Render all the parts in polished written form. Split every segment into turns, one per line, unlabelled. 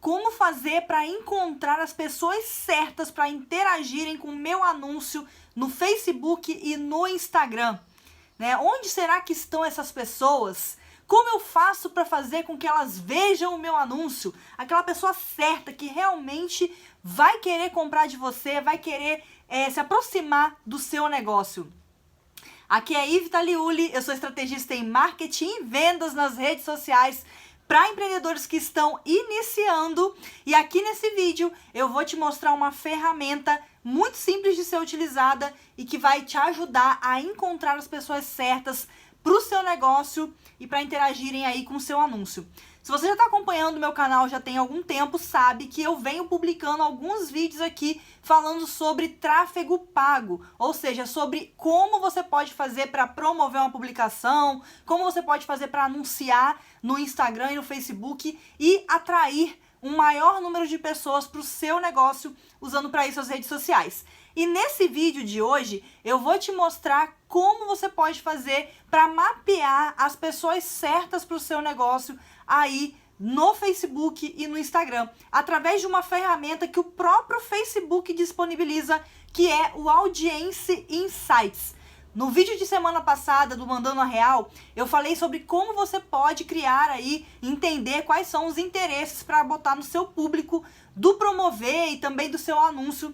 como fazer para encontrar as pessoas certas para interagirem com o meu anúncio no Facebook e no Instagram, né? Onde será que estão essas pessoas? Como eu faço para fazer com que elas vejam o meu anúncio? Aquela pessoa certa que realmente vai querer comprar de você, vai querer se aproximar do seu negócio. Aqui é Ive Taliuli, eu sou estrategista em marketing e vendas nas redes sociais para empreendedores que estão iniciando. E aqui nesse vídeo eu vou te mostrar uma ferramenta muito simples de ser utilizada e que vai te ajudar a encontrar as pessoas certas para o seu negócio e para interagirem aí com o seu anúncio. Se você já está acompanhando o meu canal já tem algum tempo, sabe que eu venho publicando alguns vídeos aqui falando sobre tráfego pago, ou seja, sobre como você pode fazer para promover uma publicação, como você pode fazer para anunciar no Instagram e no Facebook e atrair um maior número de pessoas para o seu negócio usando para isso as redes sociais. E nesse vídeo de hoje eu vou te mostrar como você pode fazer para mapear as pessoas certas para o seu negócio aí no Facebook e no Instagram, através de uma ferramenta que o próprio Facebook disponibiliza, que é o Audience Insights. No vídeo de semana passada do Mandando a Real, eu falei sobre como você pode criar aí, entender quais são os interesses para botar no seu público, do promover e também do seu anúncio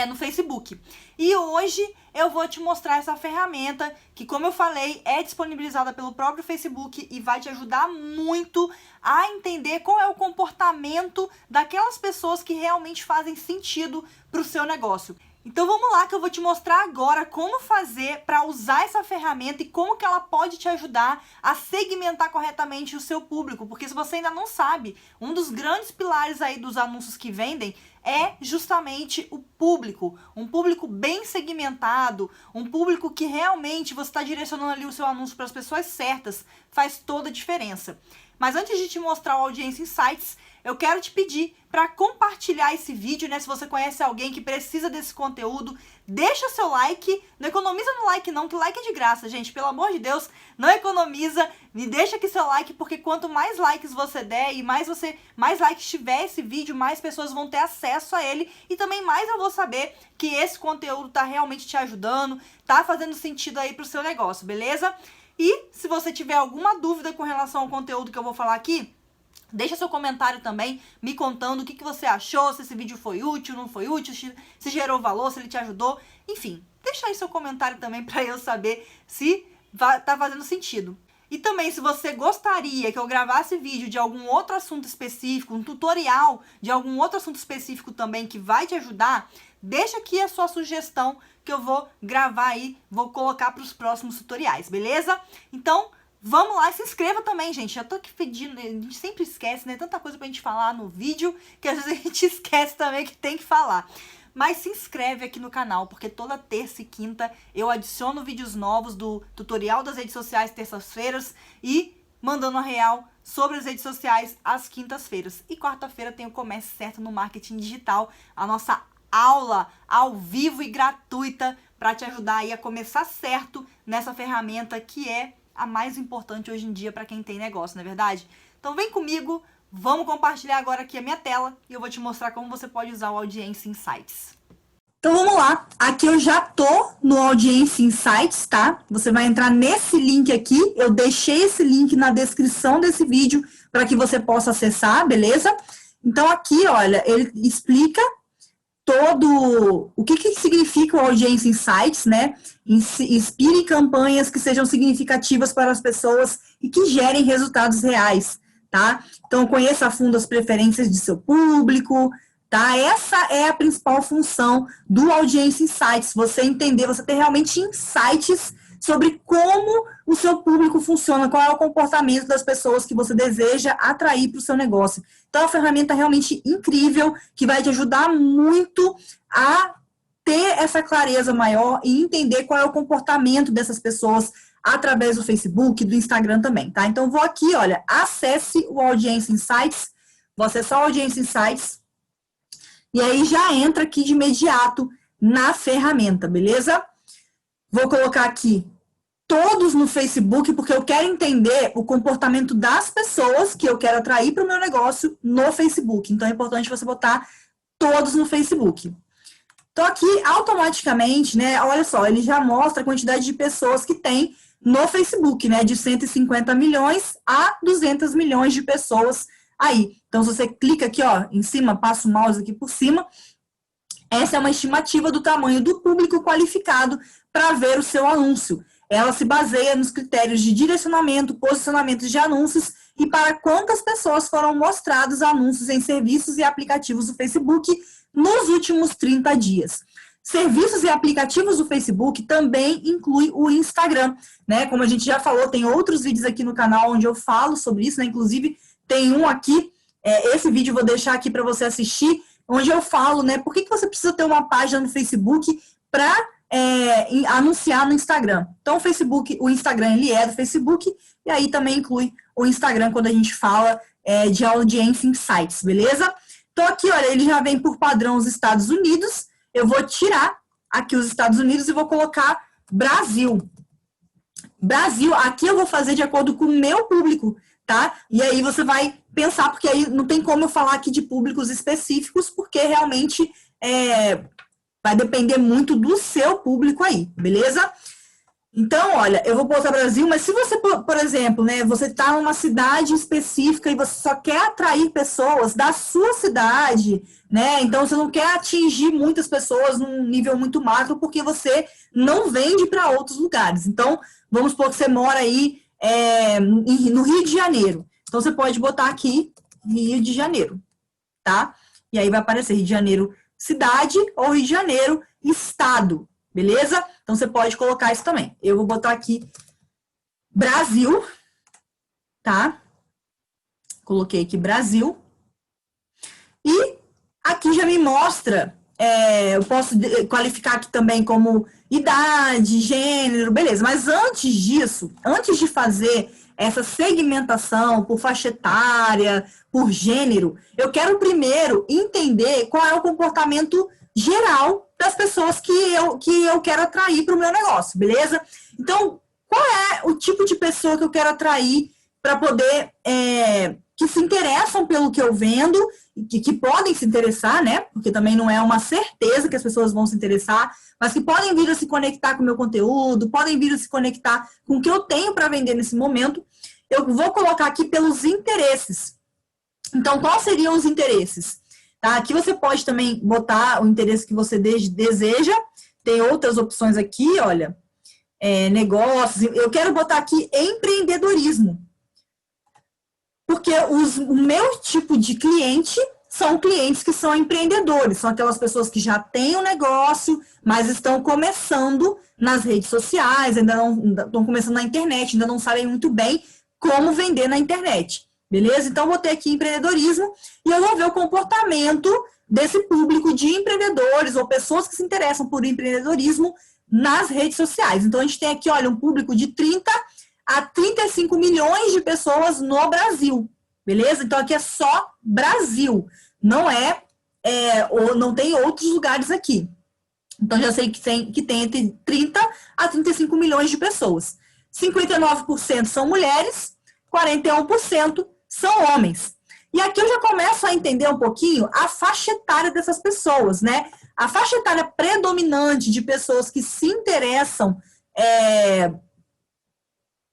no Facebook. E hoje eu vou te mostrar essa ferramenta que, como eu falei, é disponibilizada pelo próprio Facebook e vai te ajudar muito a entender qual é o comportamento daquelas pessoas que realmente fazem sentido para o seu negócio. Então vamos lá que eu vou te mostrar agora como fazer para usar essa ferramenta e como que ela pode te ajudar a segmentar corretamente o seu público, porque se você ainda não sabe, um dos grandes pilares aí dos anúncios que vendem é justamente o público, um público bem segmentado, um público que realmente você está direcionando ali o seu anúncio para as pessoas certas, faz toda a diferença. Mas antes de te mostrar o Audience Insights, eu quero te pedir para compartilhar esse vídeo, né? Se você conhece alguém que precisa desse conteúdo, deixa seu like. Não economiza no like não, que like é de graça, gente. Pelo amor de Deus, não economiza. Me deixa aqui seu like, porque quanto mais likes você der e mais likes tiver esse vídeo, mais pessoas vão ter acesso a ele. E também mais eu vou saber que esse conteúdo tá realmente te ajudando, tá fazendo sentido aí pro seu negócio, beleza? E se você tiver alguma dúvida com relação ao conteúdo que eu vou falar aqui, deixa seu comentário também, me contando o que você achou, se esse vídeo foi útil, não foi útil, se gerou valor, se ele te ajudou. Enfim, deixa aí seu comentário também para eu saber se tá fazendo sentido. E também, se você gostaria que eu gravasse vídeo de algum outro assunto específico, um tutorial de algum outro assunto específico também que vai te ajudar, deixa aqui a sua sugestão que eu vou gravar aí, vou colocar para os próximos tutoriais, beleza? Então, vamos lá, se inscreva também, gente. Já tô aqui pedindo, a gente sempre esquece, né? Tanta coisa pra gente falar no vídeo que às vezes a gente esquece também que tem que falar. Mas se inscreve aqui no canal, porque toda terça e quinta eu adiciono vídeos novos do tutorial das redes sociais terças-feiras e Mandando a Real sobre as redes sociais às quintas-feiras. E quarta-feira tem o Comece Certo no Marketing Digital, a nossa aula ao vivo e gratuita para te ajudar aí a começar certo nessa ferramenta que é a mais importante hoje em dia para quem tem negócio, não é verdade? Então vem comigo, vamos compartilhar agora aqui a minha tela e eu vou te mostrar como você pode usar o Audience Insights. Então vamos lá, aqui eu já tô no Audience Insights, tá? Você vai entrar nesse link aqui, eu deixei esse link na descrição desse vídeo para que você possa acessar, beleza? Então aqui, olha, ele explica todo o que significa o Audience Insights, né? Inspire campanhas que sejam significativas para as pessoas e que gerem resultados reais, tá? Então, conheça a fundo as preferências de seu público, tá? Essa é a principal função do Audience Insights, você entender, você ter realmente insights sobre como o seu público funciona, qual é o comportamento das pessoas que você deseja atrair para o seu negócio. Então, é uma ferramenta realmente incrível, que vai te ajudar muito a ter essa clareza maior e entender qual é o comportamento dessas pessoas através do Facebook, do Instagram também, tá? Então, vou aqui, olha, acesse o Audience Insights, vou acessar o Audience Insights, e aí já entra aqui de imediato na ferramenta, beleza? Vou colocar aqui todos no Facebook, porque eu quero entender o comportamento das pessoas que eu quero atrair para o meu negócio no Facebook. Então, é importante você botar todos no Facebook. Então, aqui, automaticamente, né, olha só, ele já mostra a quantidade de pessoas que tem no Facebook, né, de 150 milhões a 200 milhões de pessoas aí. Então, se você clica aqui, ó, em cima, passa o mouse aqui por cima, essa é uma estimativa do tamanho do público qualificado para ver o seu anúncio. Ela se baseia nos critérios de direcionamento, posicionamento de anúncios e para quantas pessoas foram mostrados anúncios em serviços e aplicativos do Facebook nos últimos 30 dias. Serviços e aplicativos do Facebook também inclui o Instagram, né? Como a gente já falou, tem outros vídeos aqui no canal onde eu falo sobre isso, né? Inclusive, tem um aqui, esse vídeo eu vou deixar aqui para você assistir, onde eu falo, né? Por que você precisa ter uma página no Facebook para anunciar no Instagram? Então, o Instagram, ele é do Facebook, e aí também inclui o Instagram quando a gente fala de audiência em sites, beleza? Então, aqui, olha, ele já vem por padrão os Estados Unidos. Eu vou tirar aqui os Estados Unidos e vou colocar Brasil. Brasil, aqui eu vou fazer de acordo com o meu público, tá? E aí você vai pensar, porque aí não tem como eu falar aqui de públicos específicos, porque realmente vai depender muito do seu público aí, beleza? Então, olha, eu vou botar Brasil, mas se você, por exemplo, né, você está numa cidade específica e você só quer atrair pessoas da sua cidade, né, então você não quer atingir muitas pessoas num nível muito macro porque você não vende para outros lugares. Então, vamos supor que você mora aí no Rio de Janeiro. Então, você pode botar aqui Rio de Janeiro, tá? E aí vai aparecer Rio de Janeiro cidade ou Rio de Janeiro estado. Beleza? Então, você pode colocar isso também. Eu vou botar aqui Brasil, tá? Coloquei aqui Brasil. E aqui já me mostra, eu posso qualificar aqui também como idade, gênero, beleza. Mas antes disso, antes de fazer essa segmentação por faixa etária, por gênero, eu quero primeiro entender qual é o comportamento geral das pessoas que eu quero atrair para o meu negócio, beleza? Então, qual é o tipo de pessoa que eu quero atrair para poder, que se interessam pelo que eu vendo, que podem se interessar, né? Porque também não é uma certeza que as pessoas vão se interessar, mas que podem vir a se conectar com o meu conteúdo, podem vir a se conectar com o que eu tenho para vender nesse momento. Eu vou colocar aqui pelos interesses. Então, quais seriam os interesses? Tá? Aqui você pode também botar o interesse que você deseja. Tem outras opções aqui, olha. Negócios. Eu quero botar aqui empreendedorismo. Porque o meu tipo de cliente são clientes que são empreendedores. São aquelas pessoas que já têm um negócio, mas estão começando nas redes sociais, ainda não estão começando na internet, ainda não sabem muito bem como vender na internet. Beleza? Então, eu botei aqui empreendedorismo e eu vou ver o comportamento desse público de empreendedores ou pessoas que se interessam por empreendedorismo nas redes sociais. Então, a gente tem aqui, olha, um público de 30 a 35 milhões de pessoas no Brasil. Beleza? Então, aqui é só Brasil. Não ou não tem outros lugares aqui. Então, já sei que tem entre 30 a 35 milhões de pessoas. 59% são mulheres, 41% são homens. E aqui eu já começo a entender um pouquinho a faixa etária dessas pessoas, né? A faixa etária predominante de pessoas que se interessam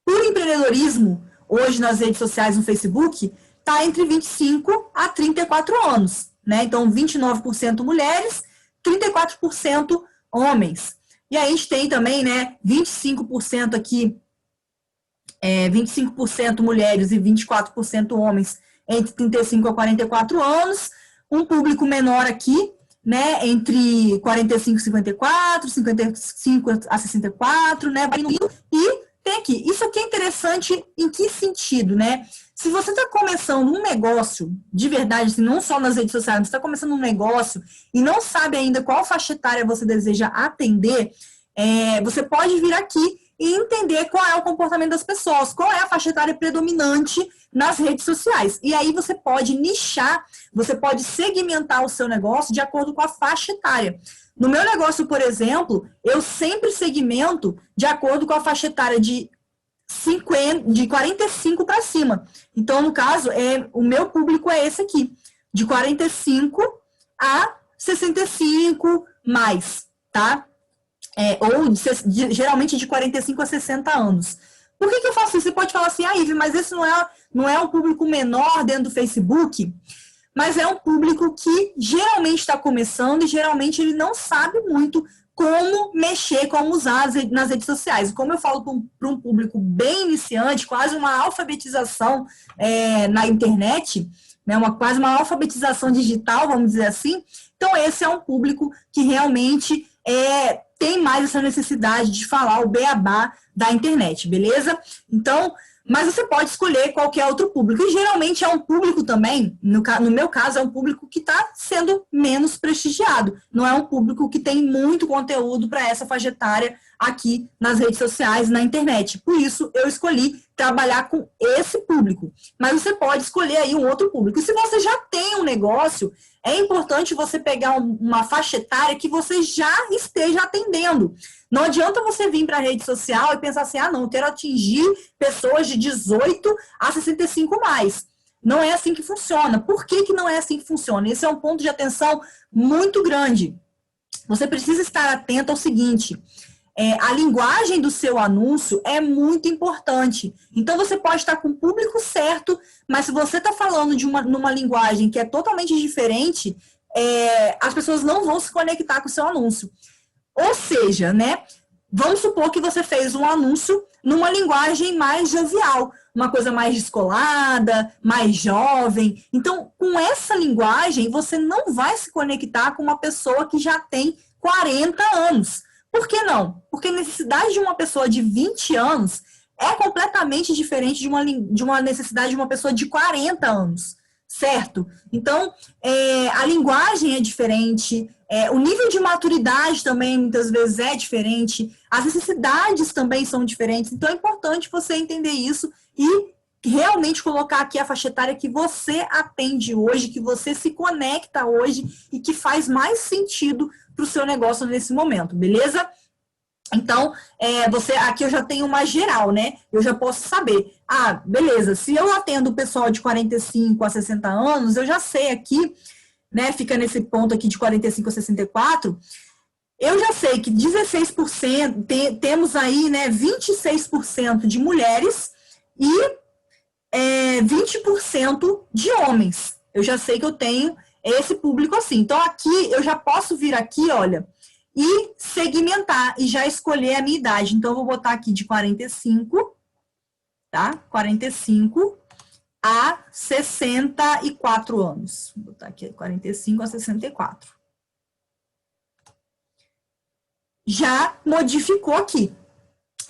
por empreendedorismo, hoje nas redes sociais, no Facebook, está entre 25 a 34 anos, né? Então, 29% mulheres, 34% homens. E aí a gente tem também, né, 25% aqui, 25% mulheres e 24% homens entre 35 a 44 anos, um público menor aqui, né, entre 45 e 54, 55 a 64, né, e tem aqui, isso aqui é interessante em que sentido, né? Se você está começando um negócio, de verdade, assim, não só nas redes sociais, você está começando um negócio e não sabe ainda qual faixa etária você deseja atender, você pode vir aqui
e entender qual é o comportamento das pessoas, qual é a faixa etária predominante nas redes sociais. E aí você pode nichar, você pode segmentar o seu negócio de acordo com a faixa etária. No meu negócio, por exemplo, eu sempre segmento de acordo com a faixa etária de 45 para cima. Então, no caso, o meu público é esse aqui, de 45 a 65 mais, tá? Geralmente de 45 a 60 anos. Por que eu faço isso? Você pode falar assim, Ive, mas esse não é um público menor dentro do Facebook, mas é um público que geralmente está começando e geralmente ele não sabe muito como mexer, como usar nas redes sociais. Como eu falo para um público bem iniciante, quase uma alfabetização na internet, né, quase uma alfabetização digital, vamos dizer assim. Então, esse é um público que realmente tem mais essa necessidade de falar o beabá da internet, beleza? Então, mas você pode escolher qualquer outro público. E geralmente é um público também, no meu caso, é um público que está sendo menos prestigiado. Não é um público que tem muito conteúdo para essa faixa etária aqui nas redes sociais, na internet. Por isso, eu escolhi trabalhar com esse público. Mas você pode escolher aí um outro público. E se você já tem um negócio, é importante você pegar uma faixa etária que você já esteja atendendo. Não adianta você vir para a rede social e pensar assim, não, eu quero atingir pessoas de 18 a 65 mais. Não é assim que funciona. Por que não é assim que funciona? Esse é um ponto de atenção muito grande. Você precisa estar atento ao seguinte, a linguagem do seu anúncio é muito importante. Então, você pode estar com o público certo, mas se você está falando numa linguagem que é totalmente diferente, as pessoas não vão se conectar com o seu anúncio. Ou seja, né, vamos supor que você fez um anúncio numa linguagem mais jovial, uma coisa mais descolada, mais jovem. Então, com essa linguagem, você não vai se conectar com uma pessoa que já tem 40 anos. Por que não? Porque a necessidade de uma pessoa de 20 anos é completamente diferente de uma necessidade de uma pessoa de 40 anos, certo? Então, a linguagem é diferente, o nível de maturidade também muitas vezes é diferente, as necessidades também são diferentes, então é importante você entender isso e realmente colocar aqui a faixa etária que você atende hoje, que você se conecta hoje e que faz mais sentido para o seu negócio nesse momento, beleza? Então, aqui eu já tenho uma geral, né? Eu já posso saber, beleza, se eu atendo o pessoal de 45 a 60 anos, eu já sei aqui, né, fica nesse ponto aqui de 45 a 64, eu já sei que 16%, temos aí, né, 26% de mulheres e 20% de homens. Eu já sei que eu tenho esse público assim. Então, aqui, eu já posso vir aqui, olha, e segmentar, e já escolher a minha idade. Então, eu vou botar aqui de 45, tá? 45 a 64 anos. Vou botar aqui 45 a 64. Já modificou aqui.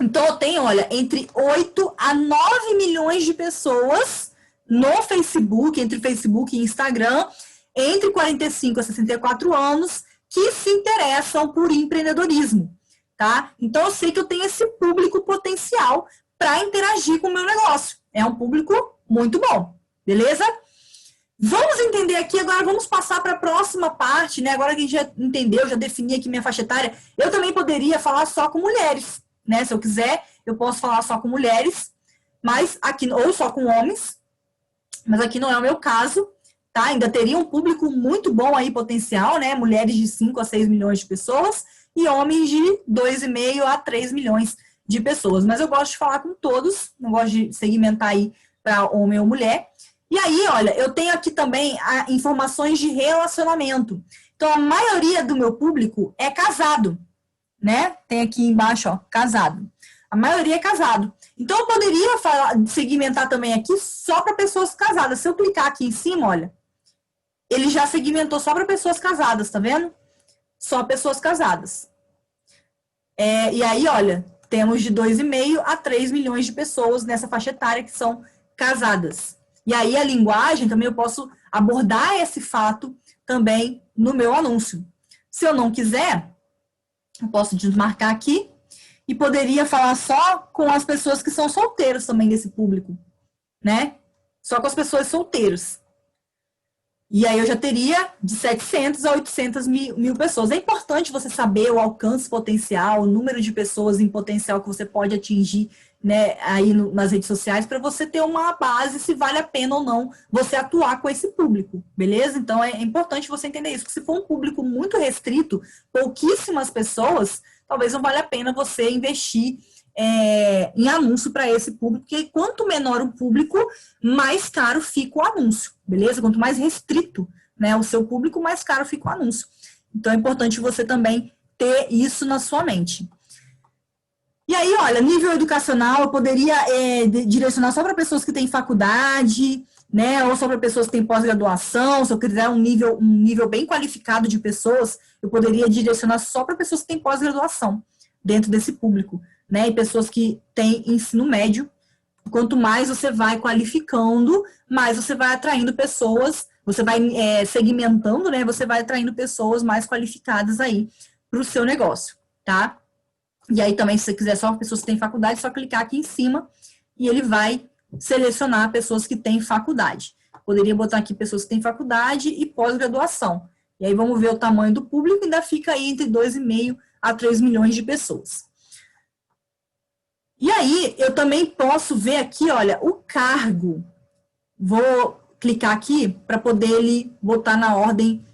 Então, eu tenho, olha, entre 8 a 9 milhões de pessoas no Facebook, entre Facebook e Instagram, entre 45 a 64 anos, que se interessam por empreendedorismo, tá? Então, eu sei que eu tenho esse público potencial para interagir com o meu negócio. É um público muito bom, beleza? Vamos entender aqui, agora vamos passar para a próxima parte, né? Agora que a gente já entendeu, já defini aqui minha faixa etária, eu também poderia falar só com mulheres, né? Se eu quiser, eu posso falar só com mulheres, mas aqui, ou só com homens, mas aqui não é o meu caso, tá? Ainda teria um público muito bom aí, potencial, né? Mulheres de 5 a 6 milhões de pessoas e homens de 2,5 a 3 milhões de pessoas. Mas eu gosto de falar com todos, não gosto de segmentar aí para homem ou mulher. E aí, olha, eu tenho aqui também informações de relacionamento. Então, a maioria do meu público é casado, né? Tem aqui embaixo, ó, casado. A maioria é casado. Então, eu poderia segmentar também aqui só para pessoas casadas. Se eu clicar aqui em cima, olha, ele já segmentou só para pessoas casadas, tá vendo? Só pessoas casadas. E aí, olha, temos de 2,5 a 3 milhões de pessoas nessa faixa etária que são casadas. E aí, a linguagem, também eu posso abordar esse fato também no meu anúncio. Se eu não quiser, eu posso desmarcar aqui. e poderia falar só com as pessoas que são solteiros também desse público, né? Só com as pessoas solteiras. E aí eu já teria de 700 a 800 mil pessoas. É importante você saber o alcance potencial, o número de pessoas em potencial que você pode atingir, né, aí nas redes sociais, para você ter uma base se vale a pena ou não você atuar com esse público, beleza? Então é importante você entender isso, porque se for um público muito restrito, pouquíssimas pessoas, talvez não valha a pena você investir em anúncio para esse público, porque quanto menor o público, mais caro fica o anúncio, beleza? Quanto mais restrito, né, o seu público, mais caro fica o anúncio. Então é importante você também ter isso na sua mente. E aí, olha, nível educacional, eu poderia direcionar só para pessoas que têm faculdade, né, ou só para pessoas que têm pós-graduação. Se eu quiser um nível bem qualificado de pessoas, eu poderia direcionar só para pessoas que têm pós-graduação dentro desse público, né, e pessoas que têm ensino médio. Quanto mais você vai qualificando, mais você vai atraindo pessoas, você vai segmentando, né, você vai atraindo pessoas mais qualificadas aí para o seu negócio, tá? E aí também, se você quiser só pessoas que têm faculdade, é só clicar aqui em cima e ele vai selecionar pessoas que têm faculdade. Poderia botar aqui pessoas que têm faculdade e pós-graduação. E aí vamos ver o tamanho do público, ainda fica aí entre 2,5 a 3 milhões de pessoas. E aí, eu também posso ver aqui, olha, o cargo. Vou clicar aqui para poder ele botar na ordem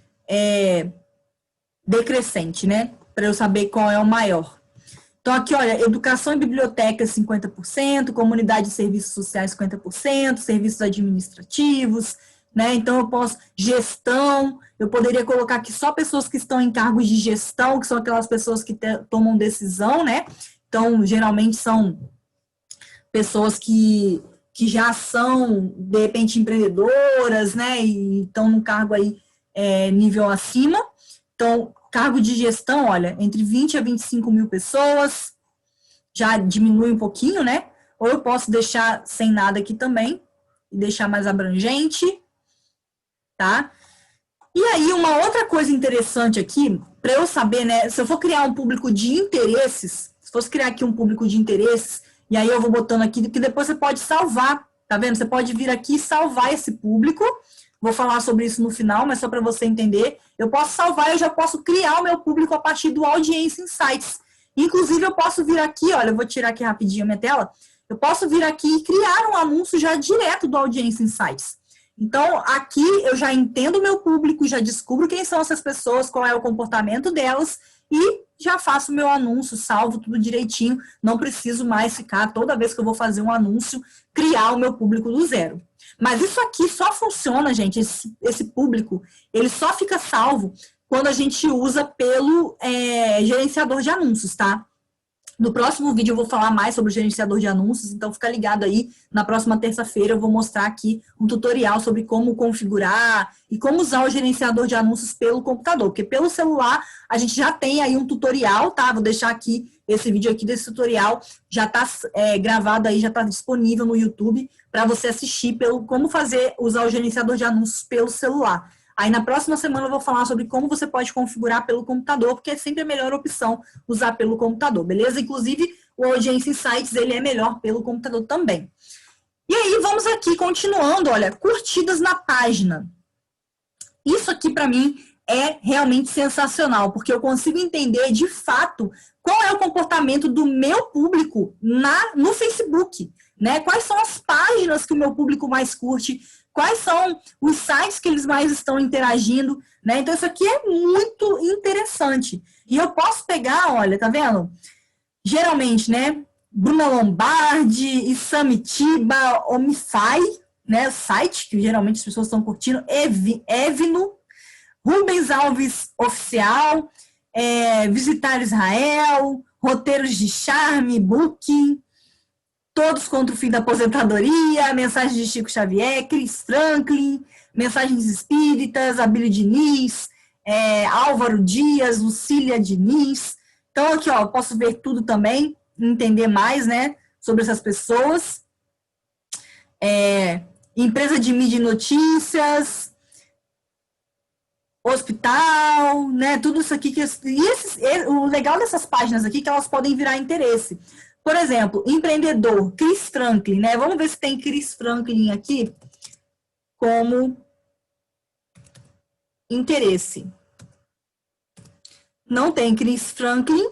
decrescente, né? Para eu saber qual é o maior. Então, aqui, olha, educação e biblioteca 50%, comunidade e serviços sociais 50%, serviços administrativos, né? Então, eu posso, gestão, eu poderia colocar aqui só pessoas que estão em cargos de gestão, que são aquelas pessoas que tomam decisão, né? Então, geralmente são pessoas que já são, de repente, empreendedoras, né? E estão num cargo aí nível acima. Então, cargo de gestão, olha, entre 20 a 25 mil pessoas, já diminui um pouquinho, né? Ou eu posso deixar sem nada aqui também, e deixar mais abrangente, tá? E aí, uma outra coisa interessante aqui, para eu saber, né? Se eu for criar um público de interesses, se fosse criar aqui um público de interesses, e aí eu vou botando aqui, que depois você pode salvar, tá vendo? Você pode vir aqui e salvar esse público. Vou falar sobre isso no final, mas só para você entender. Eu posso salvar, eu já posso criar o meu público a partir do Audience Insights. Inclusive, eu posso vir aqui, olha, eu vou tirar aqui rapidinho a minha tela. Eu posso vir aqui e criar um anúncio já direto do Audience Insights. Então, aqui eu já entendo o meu público, já descubro quem são essas pessoas, qual é o comportamento delas e já faço o meu anúncio, salvo tudo direitinho. Não preciso mais ficar, toda vez que eu vou fazer um anúncio, criar o meu público do zero. Mas isso aqui só funciona, gente, esse público, ele só fica salvo quando a gente usa pelo gerenciador de anúncios, tá? No próximo vídeo eu vou falar mais sobre o gerenciador de anúncios, então fica ligado aí, na próxima terça-feira eu vou mostrar aqui um tutorial sobre como configurar e como usar o gerenciador de anúncios pelo computador, porque pelo celular a gente já tem aí um tutorial, tá? Vou deixar aqui esse vídeo aqui desse tutorial, já tá gravado aí, já tá disponível no YouTube para você assistir como usar o gerenciador de anúncios pelo celular. Aí na próxima semana eu vou falar sobre como você pode configurar pelo computador, porque é sempre a melhor opção usar pelo computador, beleza? Inclusive, o Audience Insights, ele é melhor pelo computador também. E aí, vamos aqui, continuando, olha, curtidas na página. Isso aqui, para mim, é realmente sensacional, porque eu consigo entender, de fato, qual é o comportamento do meu público no Facebook, né? Quais são as páginas que o meu público mais curte, quais são os sites que eles mais estão interagindo, né? Então, isso aqui é muito interessante. E eu posso pegar, olha, tá vendo? Geralmente, né? Bruna Lombardi, Isamitiba, Omify, né? Site, que geralmente as pessoas estão curtindo, Evno, Rubens Alves Oficial, Visitar Israel, Roteiros de Charme, Booking, Todos contra o Fim da Aposentadoria, Mensagens de Chico Xavier, Chris Franklin, Mensagens Espíritas, Abílio Diniz, Álvaro Dias, Lucília Diniz. Então, aqui, ó, eu posso ver tudo também, entender mais, né, sobre essas pessoas. Empresa de mídia e notícias, hospital, né? Tudo isso aqui. O legal dessas páginas aqui é que elas podem virar interesse. Por exemplo, empreendedor, Chris Franklin, né? Vamos ver se tem Chris Franklin aqui como interesse. Não tem Chris Franklin.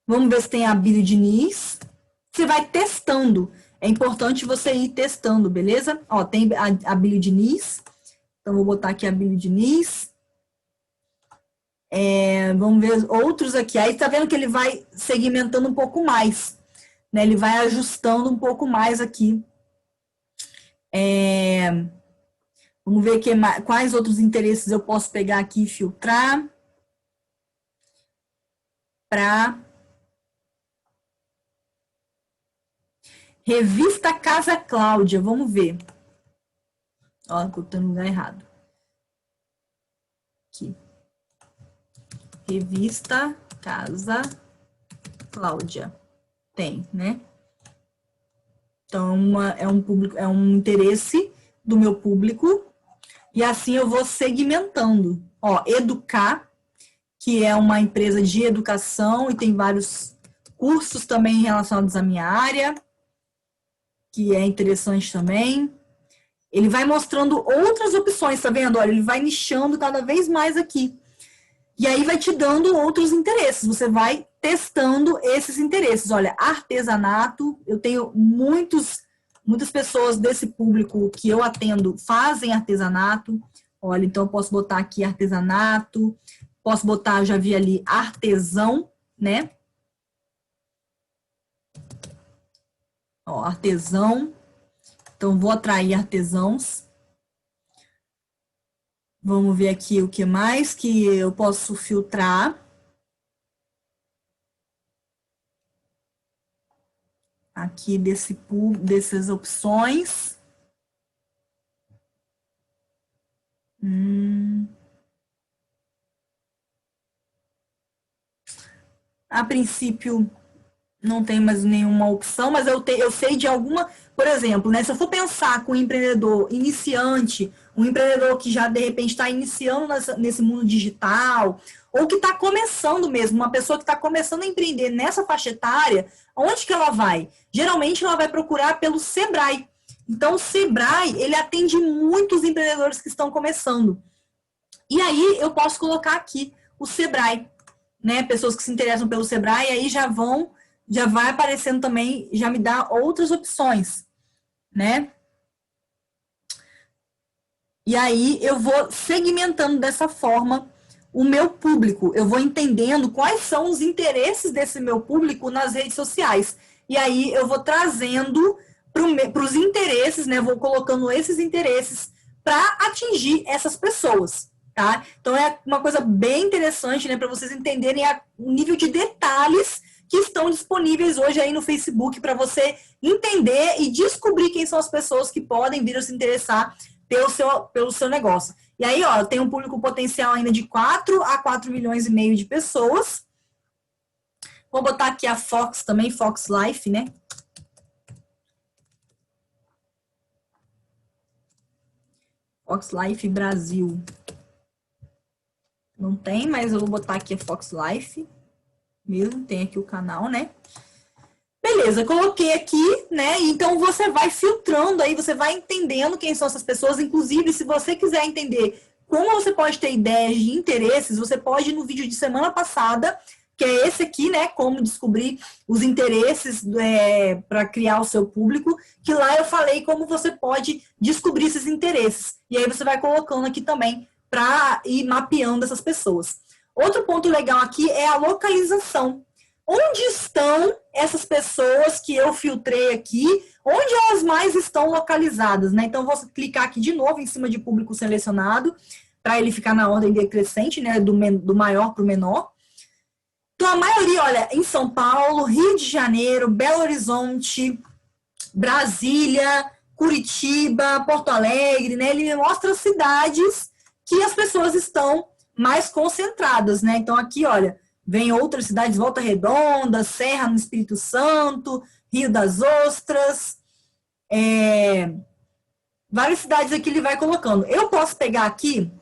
Vamos ver se tem a Bíblia Diniz. Você vai testando. É importante você ir testando, beleza? Ó, tem a Bíblia Diniz. Então, vou botar aqui a Bíblia Diniz. Vamos ver outros aqui. Aí, tá vendo que ele vai segmentando um pouco mais. Né? Ele vai ajustando um pouco mais aqui. Vamos ver quais outros interesses eu posso pegar aqui e filtrar. Para Revista Casa Cláudia, vamos ver. Ó, eu tô no lugar errado. Aqui. Revista Casa Cláudia. Tem, né? Então, é um interesse do meu público. E assim eu vou segmentando. Ó, Educar, que é uma empresa de educação e tem vários cursos também relacionados à minha área, que é interessante também. Ele vai mostrando outras opções, tá vendo? Olha, ele vai nichando cada vez mais aqui. E aí vai te dando outros interesses, você vai testando esses interesses. Olha, artesanato, eu tenho muitas pessoas desse público que eu atendo fazem artesanato. Olha, então eu posso botar aqui artesanato, posso botar, já vi ali, artesão, né? Ó, artesão. Então, vou atrair artesãos. Vamos ver aqui o que mais que eu posso filtrar. Aqui dessas opções. A princípio, não tem mais nenhuma opção, mas eu sei de alguma, por exemplo, né? Se eu for pensar com um empreendedor iniciante, um empreendedor que já de repente está iniciando nesse mundo digital, ou que está começando mesmo, uma pessoa que está começando a empreender nessa faixa etária, onde que ela vai? Geralmente ela vai procurar pelo Sebrae. Então, o Sebrae, ele atende muitos empreendedores que estão começando. E aí eu posso colocar aqui o Sebrae, né? Pessoas que se interessam pelo Sebrae, aí já vai aparecendo também, já me dá outras opções, né? E aí eu vou segmentando dessa forma o meu público. Eu vou entendendo quais são os interesses desse meu público nas redes sociais. E aí eu vou trazendo para os interesses, né? Vou colocando esses interesses para atingir essas pessoas, tá? Então é uma coisa bem interessante, né? Para vocês entenderem o nível de detalhes que estão disponíveis hoje aí no Facebook para você entender e descobrir quem são as pessoas que podem vir a se interessar pelo seu negócio. E aí, ó, tem um público potencial ainda de 4 a 4 milhões e meio de pessoas. Vou botar aqui a Fox também, Fox Life, né? Fox Life Brasil. Não tem, mas eu vou botar aqui a Fox Life. Mesmo, tem aqui o canal, né? Beleza, coloquei aqui, né? Então, você vai filtrando aí, você vai entendendo quem são essas pessoas. Inclusive, se você quiser entender como você pode ter ideias de interesses, você pode ir no vídeo de semana passada, que é esse aqui, né? Como descobrir os interesses para criar o seu público, que lá eu falei como você pode descobrir esses interesses. E aí, você vai colocando aqui também para ir mapeando essas pessoas. Outro ponto legal aqui é a localização. Onde estão essas pessoas que eu filtrei aqui? Onde elas mais estão localizadas, né? Então, vou clicar aqui de novo em cima de público selecionado, para ele ficar na ordem decrescente, né? Do maior para o menor. Então, a maioria, olha, em São Paulo, Rio de Janeiro, Belo Horizonte, Brasília, Curitiba, Porto Alegre, né? Ele mostra cidades que as pessoas estão mais concentradas, né? Então, aqui, olha, vem outras cidades, Volta Redonda, Serra no Espírito Santo, Rio das Ostras, várias cidades aqui ele vai colocando. Eu posso pegar aqui,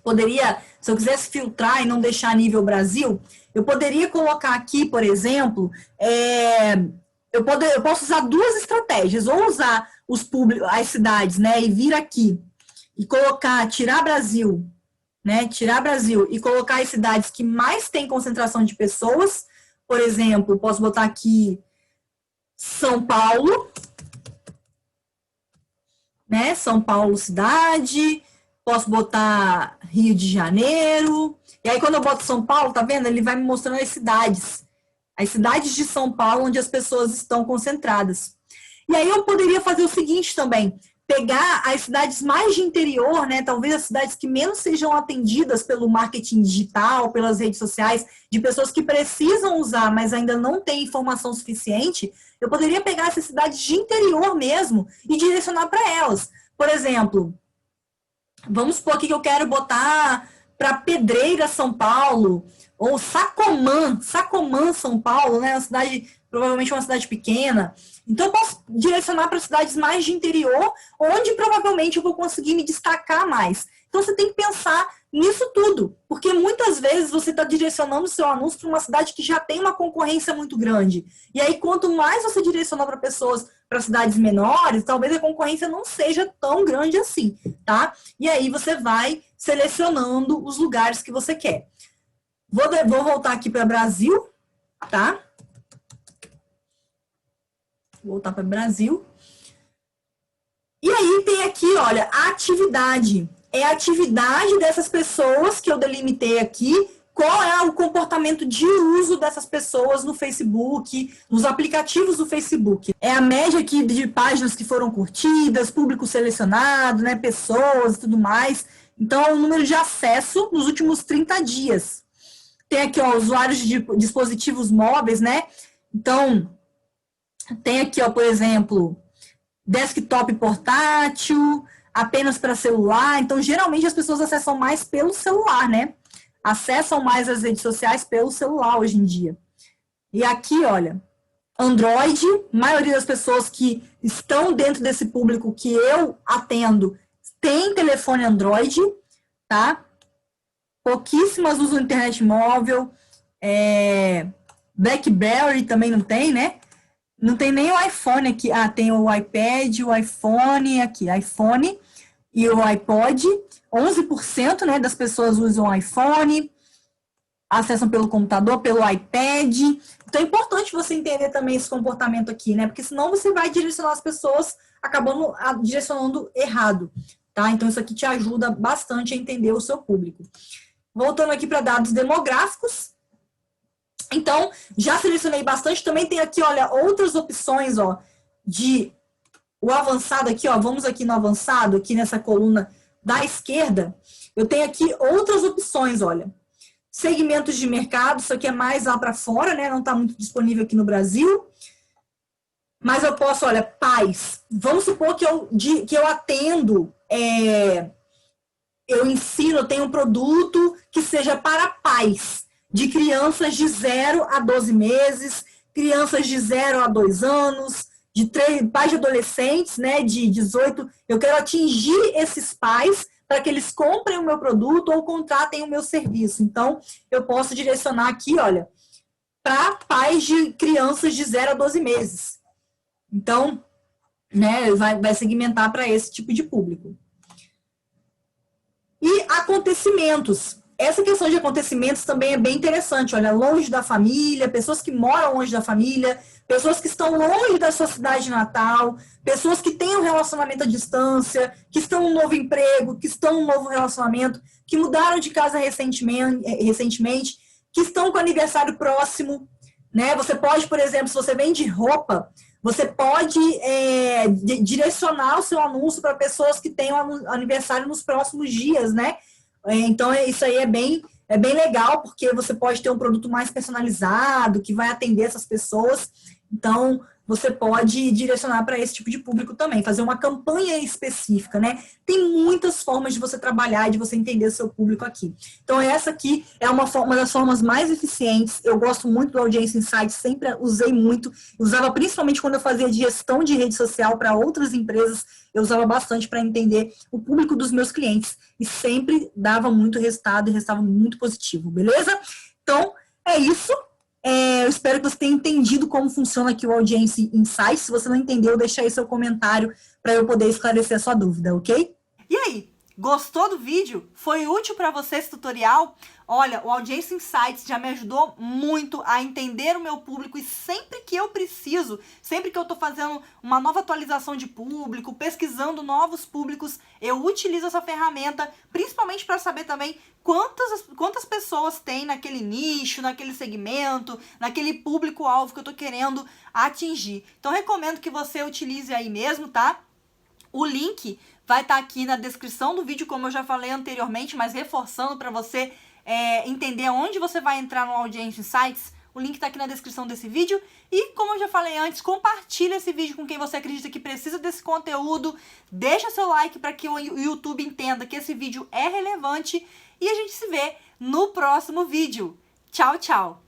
Poderia, se eu quisesse filtrar e não deixar nível Brasil, eu poderia colocar aqui, por exemplo, eu posso usar duas estratégias, ou usar as cidades, né, e vir aqui e colocar, tirar Brasil, né, tirar Brasil e colocar as cidades que mais têm concentração de pessoas. Por exemplo, posso botar aqui São Paulo, né, São Paulo cidade, posso botar Rio de Janeiro, e aí quando eu boto São Paulo, tá vendo? Ele vai me mostrando as cidades de São Paulo onde as pessoas estão concentradas. E aí eu poderia fazer o seguinte também, pegar as cidades mais de interior, né, talvez as cidades que menos sejam atendidas pelo marketing digital, pelas redes sociais, de pessoas que precisam usar, mas ainda não têm informação suficiente, eu poderia pegar essas cidades de interior mesmo e direcionar para elas. Por exemplo, vamos supor aqui que eu quero botar para Pedreira, São Paulo, ou Sacomã, São Paulo, né, uma cidade, provavelmente uma cidade pequena. Então, eu posso direcionar para cidades mais de interior, onde provavelmente eu vou conseguir me destacar mais. Então, você tem que pensar nisso tudo, porque muitas vezes você está direcionando o seu anúncio para uma cidade que já tem uma concorrência muito grande. E aí, quanto mais você direcionar para pessoas, para cidades menores, talvez a concorrência não seja tão grande assim, tá? E aí, você vai selecionando os lugares que você quer. Vou voltar aqui para Brasil, tá? Voltar para o Brasil. E aí tem aqui, olha, a atividade. É a atividade dessas pessoas que eu delimitei aqui. Qual é o comportamento de uso dessas pessoas no Facebook, nos aplicativos do Facebook. É a média aqui de páginas que foram curtidas, público selecionado, né, pessoas e tudo mais. Então, é o número de acesso nos últimos 30 dias. Tem aqui, ó, usuários de dispositivos móveis, né? Então, tem aqui, ó, por exemplo, desktop portátil, apenas para celular. Então, geralmente, as pessoas acessam mais pelo celular, né? Acessam mais as redes sociais pelo celular hoje em dia. E aqui, olha, Android, maioria das pessoas que estão dentro desse público que eu atendo tem telefone Android, tá? Pouquíssimas usam internet móvel, BlackBerry também não tem, né? Não tem nem o iPhone aqui. Ah, tem o iPad, o iPhone aqui, iPhone e o iPod. 11%, né, das pessoas usam iPhone, acessam pelo computador, pelo iPad. Então é importante você entender também esse comportamento aqui, né? Porque senão você vai direcionar as pessoas acabando direcionando errado, tá? Então isso aqui te ajuda bastante a entender o seu público. Voltando aqui para dados demográficos. Então, já selecionei bastante. Também tem aqui, olha, outras opções, ó, de o avançado aqui, ó. Vamos aqui no avançado, aqui nessa coluna da esquerda. Eu tenho aqui outras opções, olha. Segmentos de mercado, isso aqui é mais lá para fora, né? Não está muito disponível aqui no Brasil. Mas eu posso, olha, pais. Vamos supor que eu atendo, eu ensino, eu tenho um produto que seja para pais de crianças de 0 a 12 meses, crianças de 0 a 2 anos, pais de adolescentes, né, de 18. Eu quero atingir esses pais para que eles comprem o meu produto ou contratem o meu serviço. Então, eu posso direcionar aqui, olha, para pais de crianças de 0 a 12 meses. Então, né, vai segmentar para esse tipo de público. E acontecimentos. Essa questão de acontecimentos também é bem interessante. Olha, longe da família, pessoas que moram longe da família, pessoas que estão longe da sua cidade natal, pessoas que têm um relacionamento à distância, que estão em um novo emprego, que estão em um novo relacionamento, que mudaram de casa recentemente, que estão com aniversário próximo, né? Você pode, por exemplo, se você vende roupa, você pode direcionar o seu anúncio para pessoas que têm um aniversário nos próximos dias, né? Então, isso aí é bem legal, porque você pode ter um produto mais personalizado, que vai atender essas pessoas. Então, você pode direcionar para esse tipo de público também, fazer uma campanha específica, né? Tem muitas formas de você trabalhar e de você entender o seu público aqui. Então, essa aqui é uma das formas mais eficientes. Eu gosto muito do Audience Insights, sempre usei muito. Usava principalmente quando eu fazia gestão de rede social para outras empresas. Eu usava bastante para entender o público dos meus clientes. E sempre dava muito resultado e resultado muito positivo, beleza? Então, é isso. Eu espero que você tenha entendido como funciona aqui o Audience Insights. Se você não entendeu, deixa aí seu comentário para eu poder esclarecer a sua dúvida, ok?
E aí, gostou do vídeo? Foi útil para você esse tutorial? Olha, o Audience Insights já me ajudou muito a entender o meu público e sempre que eu preciso, sempre que eu estou fazendo uma nova atualização de público, pesquisando novos públicos, eu utilizo essa ferramenta, principalmente para saber também quantas pessoas tem naquele nicho, naquele segmento, naquele público-alvo que eu estou querendo atingir. Então, recomendo que você utilize aí mesmo, tá? O link vai estar aqui na descrição do vídeo, como eu já falei anteriormente, mas reforçando para você entender onde você vai entrar no Audience Insights. O link está aqui na descrição desse vídeo. E, como eu já falei antes, compartilhe esse vídeo com quem você acredita que precisa desse conteúdo. Deixa seu like para que o YouTube entenda que esse vídeo é relevante. E a gente se vê no próximo vídeo. Tchau, tchau!